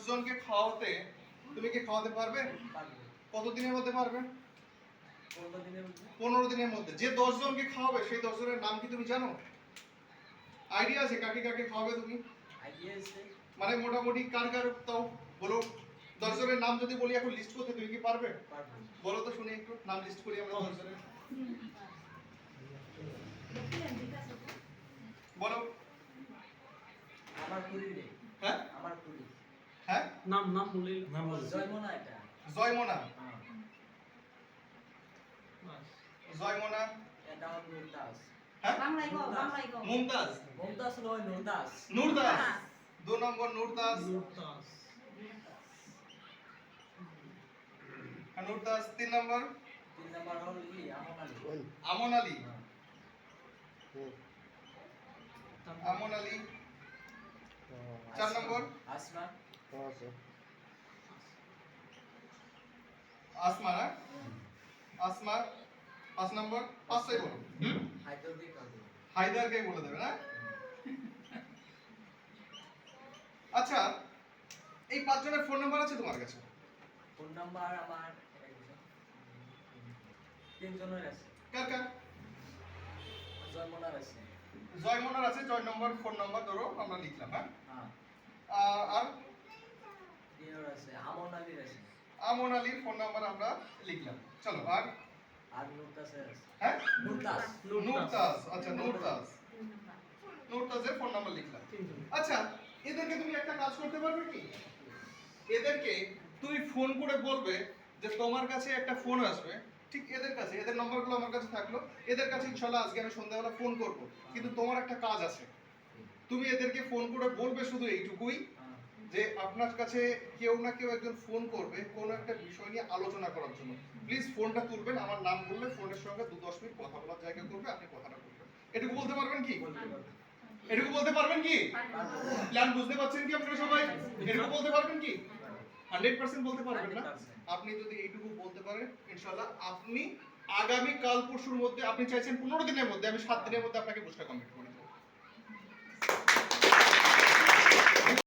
জনকে খাওয়াতে তুমি কি খাওয়াতে পারবে? কত দিনের মধ্যে পারবে? 15 দিনের মধ্যে। যে 10 জনকে খাওয়াবে সেই 10 জনের নাম কি তুমি জানো? আইডিয়া আছে কাকে কাকে খাওয়াবে তুমি? আইডিয়া আছে মানে মোটামুটি কার কার তাও বলো। 10 জনের নাম যদি বলি এখন লিস্ট করতে তুমি কি পারবে? পারবো। বলো তো শুনি একটু নাম লিস্ট করি আমরা 10 জনের। বলো। আমার কুড়ি রে। হ্যাঁ আমার কুড়ি। হ্যাঁ নাম বলে জয়মনা এটা। জয়মনা। হ্যাঁ। জয়মনা। এটা হলো নুরদাস। হ্যাঁ বাংলায় গো মুমতাজ। মুমতাজ নয় নুরদাস। নূরদাস। 2 নম্বর নূরদাস। আর নূরদাস 3 নম্বর 3 নাম্বার হলো কি আমন আলী। আমন আলী। আমন আলী 4 নম্বর আসমা। আসমা না? আসমা 5 নম্বর 5টাই বলো। হায়দরকে কাজী। হায়দারকে বলে দেবে না? আচ্ছা এই 5 জনের ফোন নাম্বার আছে তোমার কাছে? ফোন নাম্বার আমার 3 জনের আছে। কার কার? জয়মনার আছে। জয়মনার আছে। জয় নম্বর ফোন নাম্বার ধরো আমরা লিখলাম। হ্যাঁ হ্যাঁ। আর এর আছে আমন আলীর আছে। আমন আলীর ফোন নাম্বার আমরা লিখলাম। চলো আর আর নুরদাসের আছে। হ্যাঁ নুরদাস। নূরদাস। আচ্ছা নূরদাস। নূরদাসের ফোন নাম্বার লিখলাম। আচ্ছা এদেরকে তুমি একটা কাজ করতে পারবে কি? এদেরকে তুমি ফোন করে বলবে যে তোমার কাছে একটা ফোন আসবে, ঠিক এদের কাছে, এদের নাম্বারগুলো আমার কাছে থাকলো, এদের কাছে ইনশাআল্লাহ আজকে আমি সন্ধ্যাবেলা ফোন করব, কিন্তু তোমার একটা কাজ আছে। তুমি এদেরকে ফোন করে বলবে শুধু এইটুকুই যে আপনার কাছে কেউ না কেউ একজন ফোন করবে কোনো একটা বিষয় নিয়ে আলোচনা করার জন্য, প্লিজ ফোনটা তুলবেন, আমার নাম বললে ফোনের সঙ্গে 2-10 মিনিট কথা বলার জায়গা করবে, আপনি কথাটা বলবেন। এটুকু বলতে পারবেন কি? এটুকু বলতে পারবেন কি? প্ল্যান বুঝতে পারছেন কি আপনারা সবাই? এটুকু বলতে পারবেন কি? 100% বলতে পারবেন না? আপনি যদি এইটুকু বলতে পারেন ইনশাআল্লাহ আপনি আগামী কাল পরশুর মধ্যে, আপনি চাইছেন 15 দিনের মধ্যে, আমি 7 দিনের মধ্যে আপনাকে বুস্টার কমপ্লিট করে দেব।